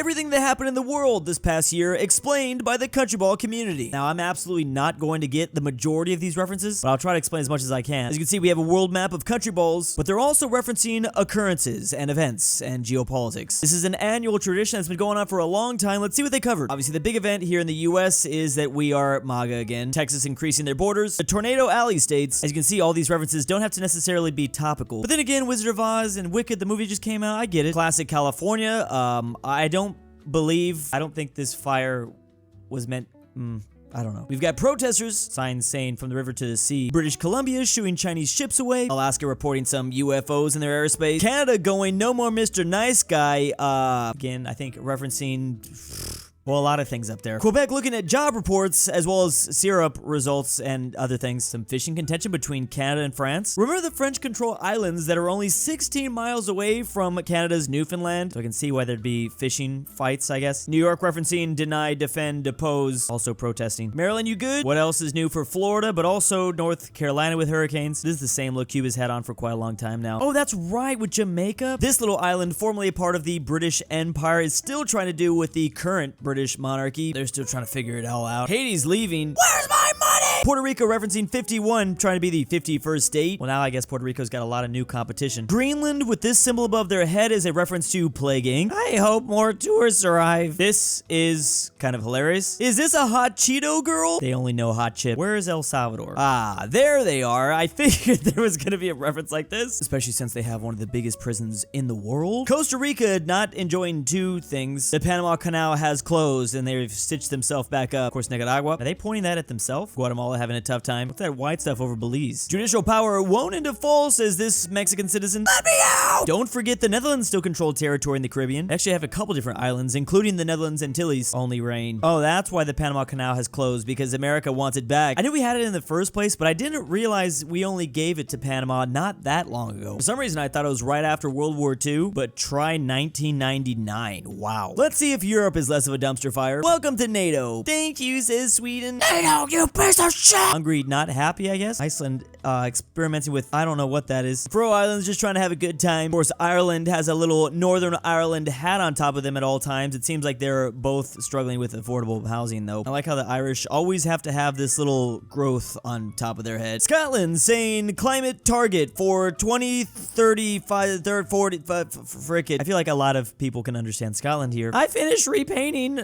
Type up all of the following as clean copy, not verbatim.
everything that happened in the world this past year explained by the Country Ball community. Now, I'm absolutely not going to get the majority of these references, but I'll try to explain as much as I can. As you can see, we have a world map of Country Balls, but they're also referencing occurrences and events and geopolitics. This is an annual tradition that's been going on for a long time. Let's see what they covered. Obviously, the big event here in the US is that we are MAGA again. Texas increasing their borders. The Tornado Alley states, as you can see, all these references don't have to necessarily be topical. But then again, Wizard of Oz and Wicked, the movie just came out. I get it. Classic California. I don't think this fire was meant... I don't know. We've got protesters, signs saying from the river to the sea. British Columbia shooing Chinese ships away. Alaska reporting some UFOs in their airspace. Canada going, no more Mr. Nice Guy. Again, I think referencing... well, a lot of things up there. Quebec looking at job reports as well as syrup results and other things. Some fishing contention between Canada and France. Remember the French control islands that are only 16 miles away from Canada's Newfoundland? So I can see why there'd be fishing fights, I guess. New York referencing deny, defend, depose. Also protesting. Maryland, you good? What else is new for Florida, but also North Carolina with hurricanes? This is the same look Cuba's had on for quite a long time now. Oh, that's right, with Jamaica. This little island, formerly a part of the British Empire, is still trying to do with the current British monarchy. They're still trying to figure it all out. Haiti's leaving. Where's my money? Puerto Rico referencing 51, trying to be the 51st state. Well, now I guess Puerto Rico's got a lot of new competition. Greenland with this symbol above their head is a reference to plaguing. I hope more tourists arrive. This is kind of hilarious. Is this a hot Cheeto girl? They only know hot chip. Where is El Salvador? Ah, there they are. I figured there was gonna be a reference like this, especially since they have one of the biggest prisons in the world. Costa Rica not enjoying two things. The Panama Canal has closed and they've stitched themselves back up. Of course, Nicaragua. Are they pointing that at themselves? Guatemala having a tough time. What's that white stuff over Belize? Judicial power won't into fall, says this Mexican citizen. Let me out! Don't forget the Netherlands still control territory in the Caribbean. They actually have a couple different islands, including the Netherlands Antilles. Only rain. Oh, that's why the Panama Canal has closed, because America wants it back. I knew we had it in the first place, but I didn't realize we only gave it to Panama not that long ago. For some reason, I thought it was right after World War II, but try 1999. Wow. Let's see if Europe is less of a dumpster fire. Welcome to NATO. Thank you, says Sweden. NATO, you piece of shit! Hungry, not happy, I guess. Iceland, experimenting with, I don't know what that is. Faroe Islands just trying to have a good time. Of course, Ireland has a little Northern Ireland hat on top of them at all times. It seems like they're both struggling with affordable housing, though. I like how the Irish always have to have this little growth on top of their head. Scotland saying climate target for 2035, 40, frick it. I feel like a lot of people can understand Scotland here. I finished repainting,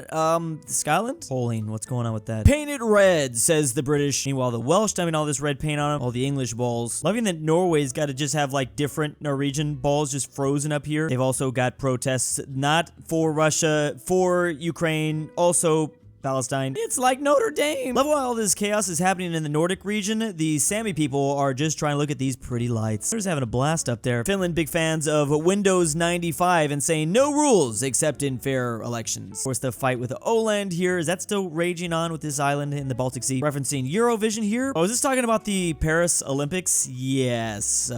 Scotland? Polling, what's going on with that? Paint it red, says the British. Meanwhile, the Welsh dumping all this red paint on them, all the English balls. Loving that Norway's got to just have like different Norwegian balls just frozen up here. They've also got protests, not for Russia, for Ukraine, also Palestine. It's like Notre Dame. Love while all this chaos is happening in the Nordic region, the Sami people are just trying to look at these pretty lights. They're just having a blast up there. Finland, big fans of Windows 95 and saying no rules except in fair elections. Of course, the fight with Åland here, is that still raging on with this island in the Baltic Sea? Referencing Eurovision here. Oh, is this talking about the Paris Olympics? Yes.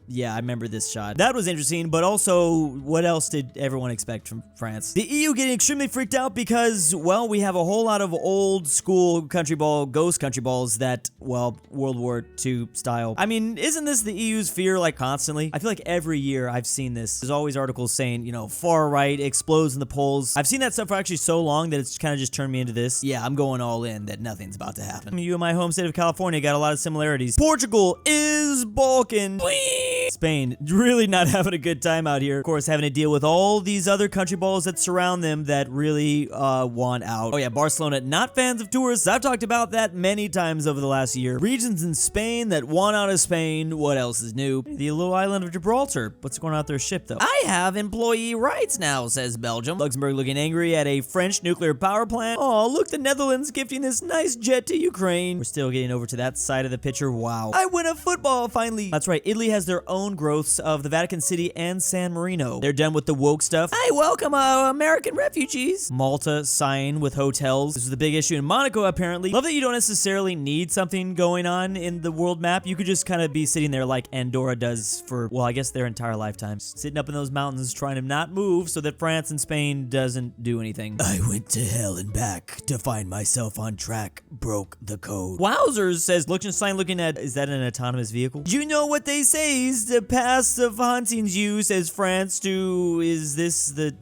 Yeah, I remember this shot. That was interesting, but also, what else did everyone expect from France? The EU getting extremely freaked out because, well, we have a whole lot of old school ghost country balls that, well, World War II style. I mean, isn't this the EU's fear, like, constantly? I feel like every year I've seen this. There's always articles saying, you know, far right explodes in the polls. I've seen that stuff for actually so long that it's kind of just turned me into this. Yeah, I'm going all in that nothing's about to happen. You and my home state of California got a lot of similarities. Portugal is Balkan. Please. Spain, really not having a good time out here. Of course, having to deal with all these other country balls that surround them that really want out. Oh yeah, Barcelona, not fans of tourists. I've talked about that many times over the last year. Regions in Spain that want out of Spain. What else is new? The little island of Gibraltar. What's going on with their ship, though? I have employee rights now, says Belgium. Luxembourg looking angry at a French nuclear power plant. Oh, look, the Netherlands gifting this nice jet to Ukraine. We're still getting over to that side of the picture. Wow. I win a football, finally. That's right. Italy has their own growths of the Vatican City and San Marino. They're done with the woke stuff. I welcome American refugees. Malta sighing with hotels. This is the big issue in Monaco, apparently. Love that you don't necessarily need something going on in the world map. You could just kind of be sitting there like Andorra does for, well, I guess their entire lifetimes. Sitting up in those mountains trying to not move so that France and Spain doesn't do anything. I went to hell and back to find myself on track. Broke the code. Wowzers, says Liechtenstein looking at, is that an autonomous vehicle? You know what they say is the past of hauntings you, says France, to, is this the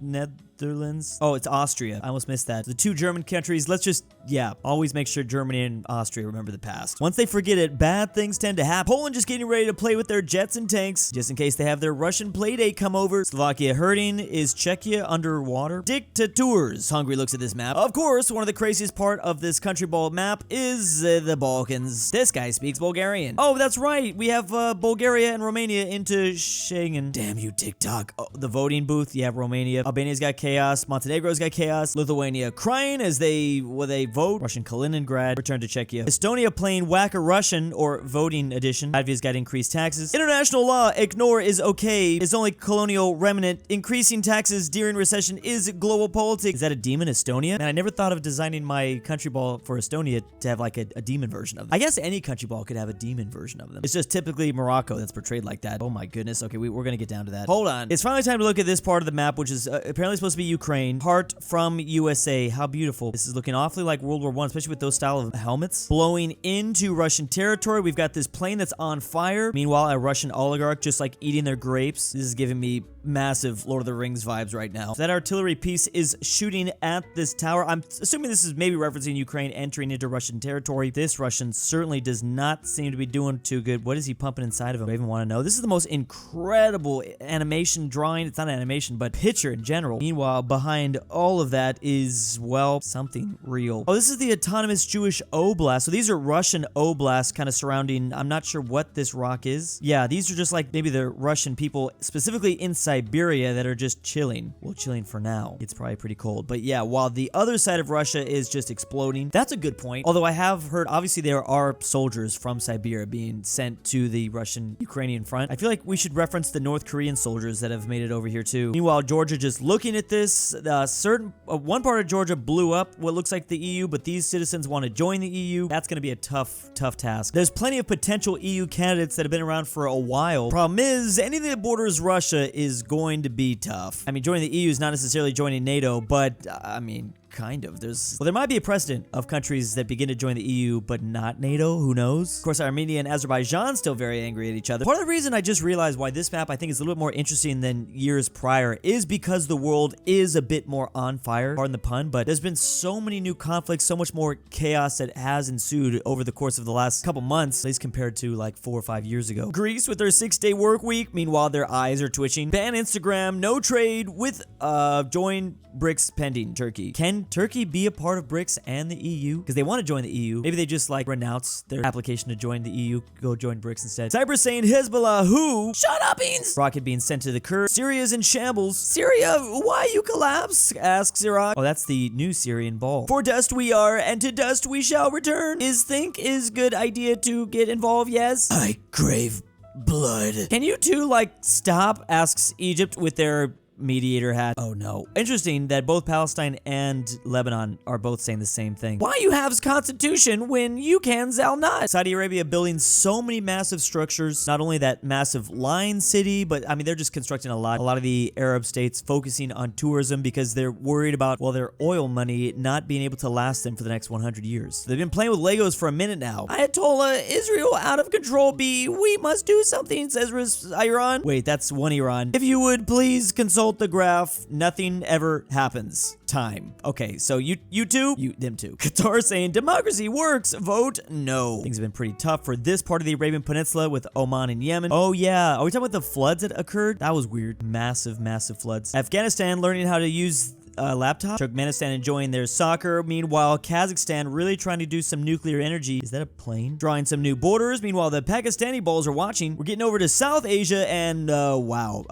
Netherlands. Oh, it's Austria. I almost missed that. The two German countries. Let's just, yeah, always make sure Germany and Austria remember the past. Once they forget it, bad things tend to happen. Poland just getting ready to play with their jets and tanks, just in case they have their Russian playdate come over. Slovakia hurting. Is Czechia underwater? Dictators. Hungary looks at this map. Of course, one of the craziest part of this country ball map is the Balkans. This guy speaks Bulgarian. Oh, that's right. We have Bulgaria and Romania into Schengen. Damn you, TikTok. Oh, the voting booth. Yeah, Romania. Albania's got chaos. Montenegro's got chaos. Lithuania crying as they vote. Russian Kaliningrad. Return to Czechia. Estonia playing Whack-A-Russian or voting edition. Latvia's got increased taxes. International law. Ignore is okay. It's only colonial remnant. Increasing taxes during recession is global politics. Is that a demon, Estonia? And I never thought of designing my country ball for Estonia to have like a demon version of them. I guess any country ball could have a demon version of them. It's just typically Morocco that's portrayed like that. Oh my goodness. Okay, we're gonna get down to that. Hold on. It's finally time to look at this part of the map, which is apparently supposed to be Ukraine. Heart from USA. How beautiful. This is looking awfully like World War I, especially with those style of helmets. Blowing into Russian territory. We've got this plane that's on fire. Meanwhile, a Russian oligarch just like eating their grapes. This is giving me massive Lord of the Rings vibes right now. That artillery piece is shooting at this tower. I'm assuming this is maybe referencing Ukraine entering into Russian territory. This Russian certainly does not seem to be doing too good. What is he pumping inside of him? I even want to know. This is the most incredible animation drawing. It's not animation, but picture in general. Meanwhile, behind all of that is, well, something real. Oh, this is the autonomous Jewish oblast. So these are Russian oblasts kind of surrounding, I'm not sure what this rock is. Yeah, these are just like maybe the Russian people, specifically in Siberia, that are just chilling. Well, chilling for now. It's probably pretty cold. But yeah, while the other side of Russia is just exploding. That's a good point. Although I have heard, obviously there are soldiers from Siberia being sent to the Russian-Ukrainian front. I feel like we should reference the North Korean soldiers that have made it over here too. Meanwhile, Georgia just looking at this, one part of Georgia blew up what looks like the EU, but these citizens want to join the EU. That's going to be a tough task. There's plenty of potential EU candidates that have been around for a while. Problem is, anything that borders Russia is going to be tough. I mean, joining the EU is not necessarily joining NATO, but I mean, kind of. There might be a precedent of countries that begin to join the EU, but not NATO. Who knows? Of course, Armenia and Azerbaijan still very angry at each other. Part of the reason I just realized why this map I think is a little bit more interesting than years prior is because the world is a bit more on fire. Pardon the pun, but there's been so many new conflicts, so much more chaos that has ensued over the course of the last couple months, at least compared to like 4 or 5 years ago. Greece with their 6-day work week. Meanwhile, their eyes are twitching. Ban Instagram. No trade with join BRICS pending. Turkey. Can Turkey be a part of BRICS and the EU? Because they want to join the EU. Maybe they just like renounce their application to join the EU, go join BRICS instead. Cyber saying Hezbollah who? Shut up, Beans! Rocket being sent to the Kurds. Syria's in shambles. Syria, why you collapse? Asks Iraq. Oh, that's the new Syrian ball. For dust we are, and to dust we shall return. Is good idea to get involved, yes? I crave blood. Can you two, like, stop? Asks Egypt with their mediator hat. Oh no. Interesting that both Palestine and Lebanon are both saying the same thing. Why you have constitution when you can zal not? Saudi Arabia building so many massive structures. Not only that massive lion city, but I mean, they're just constructing a lot. A lot of the Arab states focusing on tourism because they're worried about, well, their oil money not being able to last them for the next 100 years. They've been playing with Legos for a minute now. Ayatollah, Israel out of control B. We must do something, says Iran. Wait, that's one Iran. If you would please consult the graph, nothing ever happens. Time. Okay, so them too. Qatar saying democracy works, vote no. Things have been pretty tough for this part of the Arabian Peninsula with Oman and Yemen. Oh yeah, are we talking about the floods that occurred? That was weird. Massive floods. Afghanistan learning how to use laptop. Turkmenistan enjoying their soccer. Meanwhile, Kazakhstan really trying to do some nuclear energy. Is that a plane? Drawing some new borders. Meanwhile, the Pakistani balls are watching. We're getting over to South Asia and wow.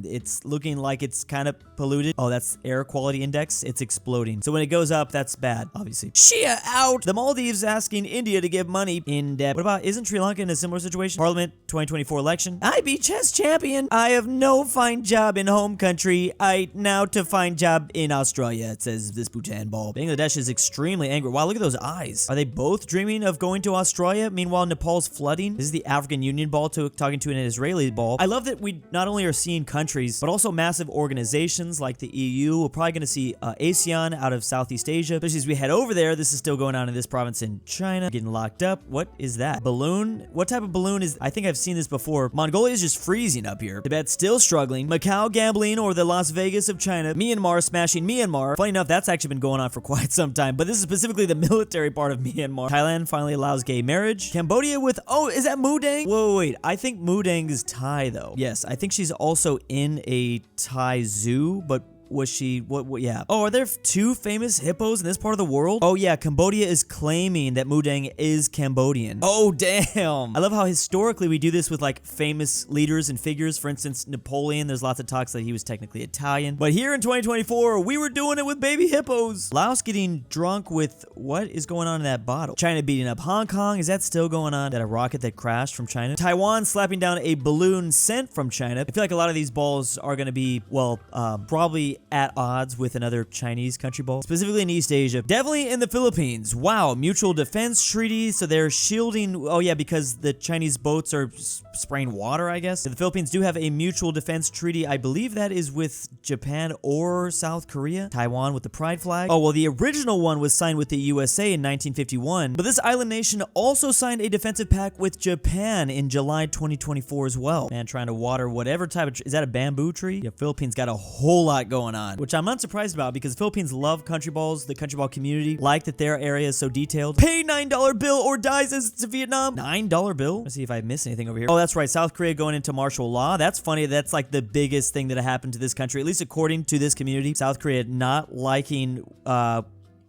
It's looking like it's kind of polluted. Oh, that's air quality index. It's exploding. So when it goes up, that's bad, obviously. Shia out. The Maldives asking India to give money in debt. What about, isn't Sri Lanka in a similar situation? Parliament 2024 election. I be chess champion. I have no fine job in home country. I now to find job in Australia, it says this Bhutan ball. Bangladesh is extremely angry. Wow, look at those eyes. Are they both dreaming of going to Australia? Meanwhile, Nepal's flooding. This is the African Union ball talking to an Israeli ball. I love that we not only are seeing countries, but also massive organizations like the EU. We're probably going to see ASEAN out of Southeast Asia. Especially as we head over there, this is still going on in this province in China. Getting locked up. What is that? Balloon? What type of balloon is... I think I've seen this before. Mongolia is just freezing up here. Tibet's still struggling. Macau gambling, or the Las Vegas of China. Myanmar smashing Myanmar. Funny enough, that's actually been going on for quite some time, but this is specifically the military part of Myanmar. Thailand finally allows gay marriage. Cambodia with... Oh, is that Mudang? Whoa, wait. I think Mudang is Thai, though. Yes, I think she's also in a Thai zoo, but... Was she, what, yeah. Oh, are there two famous hippos in this part of the world? Oh, yeah, Cambodia is claiming that Mudang is Cambodian. Oh, damn. I love how historically we do this with, like, famous leaders and figures. For instance, Napoleon, there's lots of talks that he was technically Italian. But here in 2024, we were doing it with baby hippos. Laos getting drunk with, what is going on in that bottle? China beating up Hong Kong, is that still going on? That a rocket that crashed from China? Taiwan slapping down a balloon sent from China. I feel like a lot of these balls are gonna be, well, probably at odds with another Chinese country ball, specifically in East Asia. Definitely in the Philippines. Wow, mutual defense treaty, so they're shielding, oh yeah, because the Chinese boats are spraying water, I guess. The Philippines do have a mutual defense treaty. I believe that is with Japan or South Korea. Taiwan with the pride flag. Oh, well, the original one was signed with the USA in 1951, but this island nation also signed a defensive pact with Japan in July 2024 as well. Man, trying to water whatever type of, is that a bamboo tree? Yeah, Philippines got a whole lot going on, which I'm unsurprised about because the Philippines love country balls. The country ball community like that their area is so detailed. Pay $9 bill or die, says it's Vietnam. $9 bill? Let's see if I missed anything over here. Oh, that's right. South Korea going into martial law. That's funny. That's like the biggest thing that happened to this country, at least according to this community. South Korea not liking,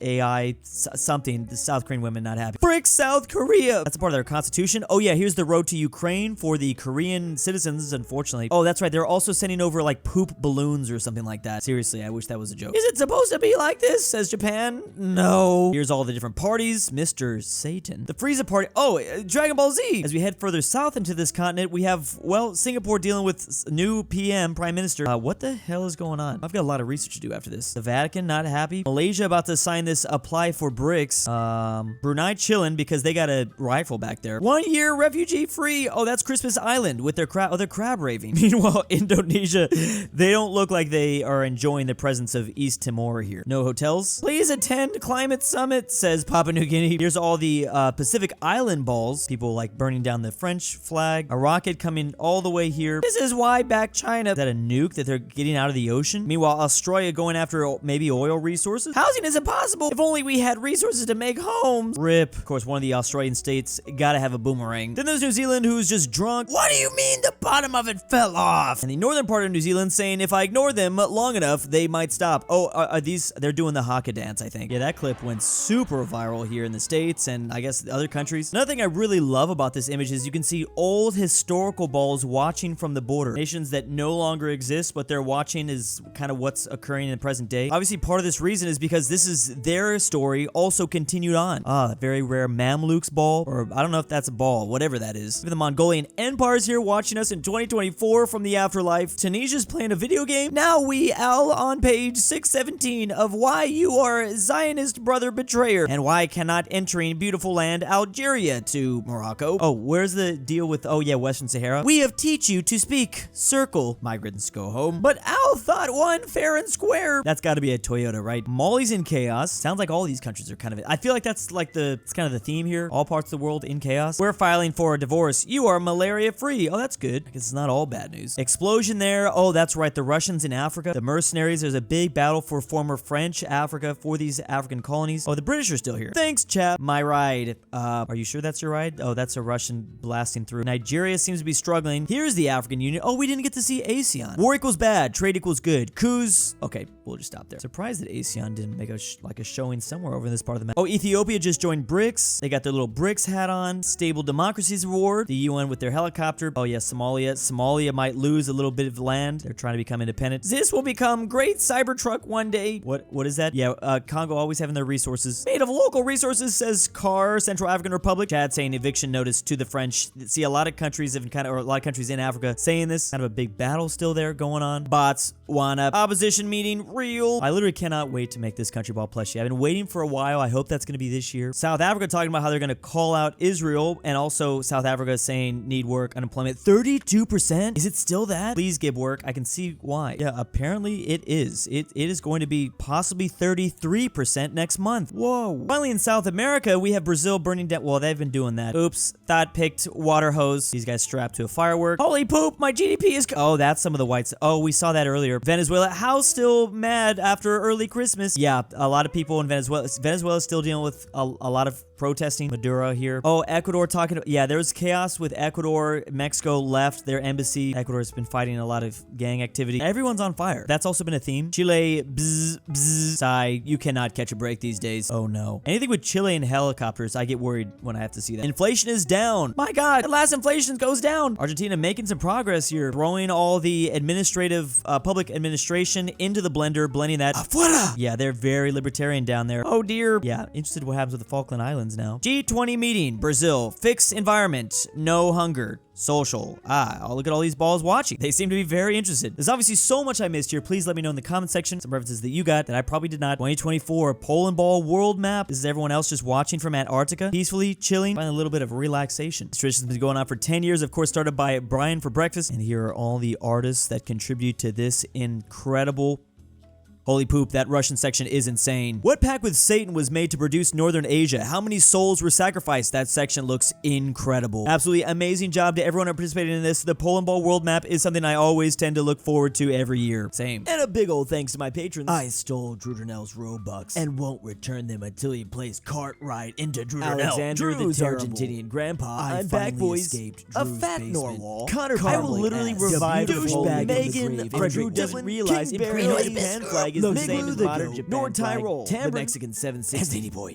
AI something, the South Korean women not happy. Frick South Korea! That's a part of their constitution. Oh yeah, here's the road to Ukraine for the Korean citizens, unfortunately. Oh, that's right, they're also sending over like poop balloons or something like that. Seriously, I wish that was a joke. Is it supposed to be like this, says Japan? No. Here's all the different parties. Mr. Satan. The Frieza party. Oh, Dragon Ball Z! As we head further south into this continent, we have, well, Singapore dealing with new PM, Prime Minister. What the hell is going on? I've got a lot of research to do after this. The Vatican not happy. Malaysia about to sign this apply for BRICS. Brunei chilling because they got a rifle back there. 1 year refugee free. Oh, that's Christmas Island with their crab. Oh, they're crab raving. Meanwhile, Indonesia, they don't look like they are enjoying the presence of East Timor here. No hotels. Please attend climate summit, says Papua New Guinea. Here's all the Pacific Island balls. People like burning down the French flag. A rocket coming all the way here. This is why back China. Is that a nuke that they're getting out of the ocean? Meanwhile, Australia going after maybe oil resources. Housing is impossible. If only we had resources to make homes. RIP. Of course, one of the Australian states gotta have a boomerang. Then there's New Zealand, who's just drunk. What do you mean the bottom of it fell off? And the northern part of New Zealand saying if I ignore them long enough, they might stop. Oh, are these, they're doing the haka dance, I think. Yeah, that clip went super viral here in the States and I guess other countries. Another thing I really love about this image is you can see old historical balls watching from the border. Nations that no longer exist, but they're watching is kind of what's occurring in the present day. Obviously, part of this reason is because this is their story also continued on. Very rare Mamluks ball, or I don't know if that's a ball, whatever that is. Even the Mongolian Empire is here watching us in 2024 from the afterlife. Tunisia's playing a video game. Now we on page 617 of why you are Zionist brother betrayer and why cannot entering beautiful land Algeria to Morocco. Oh, where's the deal with, oh yeah, Western Sahara? We have teach you to speak circle. Migrants go home. But Al thought one fair and square. That's got to be a Toyota, right? Mali's in chaos. Sounds like all these countries are kind of, I feel like that's like it's kind of the theme here. All parts of the world in chaos. We're filing for a divorce. You are malaria free. Oh, that's good. I guess it's not all bad news. Explosion there. Oh, that's right. The Russians in Africa. The mercenaries. There's a big battle for former French Africa for these African colonies. Oh, the British are still here. Thanks, chap. My ride. Are you sure that's your ride? Oh, that's a Russian blasting through. Nigeria seems to be struggling. Here's the African Union. Oh, we didn't get to see ASEAN. War equals bad. Trade equals good. Coups. Okay, we'll just stop there. Surprised that ASEAN didn't make like a showing somewhere over in this part of the map. Oh, Ethiopia just joined BRICS. They got their little BRICS hat on. Stable Democracies Award. The UN with their helicopter. Oh yeah, Somalia. Somalia might lose a little bit of land. They're trying to become independent. This will become great Cybertruck one day. What is that? Yeah, Congo always having their resources. Made of local resources, says CAR, Central African Republic. Chad saying eviction notice to the French. See, a lot of countries have kind of, or a lot of countries in Africa saying this. Kind of a big battle still there going on. Botswana. Opposition meeting real. I literally cannot wait to make this country ball plushie. I've been waiting for a while. I hope that's going to be this year. South Africa talking about how they're going to call out Israel, and also South Africa saying need work, unemployment 32%. Is it still that? Please give work. I can see why. Yeah, apparently it is. It is going to be possibly 33% next month. Whoa. Finally, in South America, we have Brazil burning down. Well, they've been doing that. Oops. Thought picked water hose. These guys strapped to a firework. Holy poop. My GDP is. Oh, that's some of the whites. Oh, we saw that earlier. Venezuela. How still mad after early Christmas? Yeah, a lot of people in Venezuela. Venezuela is still dealing with a lot of protesting. Maduro here. Oh, Ecuador talking. Yeah, there was chaos with Ecuador. Mexico left their embassy. Ecuador has been fighting a lot of gang activity. Everyone's on fire. That's also been a theme. Chile, bzz, bzz. Sigh, you cannot catch a break these days. Oh no. Anything with Chile and helicopters, I get worried when I have to see that. Inflation is down. My God, at last inflation goes down. Argentina making some progress here. Throwing all the administrative, public administration into the blender, blending that. Afuera! Yeah, they're very libertarian down there. Oh dear. Yeah, interested what happens with the Falkland Islands now. G20 meeting, Brazil, fix environment, no hunger. Social. I'll look at all these balls watching. They seem to be very interested. There's obviously so much I missed here. Please let me know in the comment section some references that you got that I probably did not. 2024 pole and ball world map. This is everyone else just watching from Antarctica, peacefully chilling, find a little bit of relaxation. This tradition has been going on for 10 years. Of course, started by Brian for breakfast. And here are all the artists that contribute to this incredible. Holy poop, that Russian section is insane. What pact with Satan was made to produce Northern Asia? How many souls were sacrificed? That section looks incredible. Absolutely amazing job to everyone who participated in this. The pole and ball world map is something I always tend to look forward to every year. Same. And a big old thanks to my patrons. I stole Drew Durnil's Robux and won't return them until he plays Cartwright into Drew Durnil. Alexander the Argentinian Grandpa. I'm back, boys. aPhatNarwhal. I will literally revive DaBeautiful-MEGAN. If Drew doesn't realize KingBearHaze flag is the same as modern Japan. NordTyrol, Tambre, the Mexican 760, and ZaneyBoi.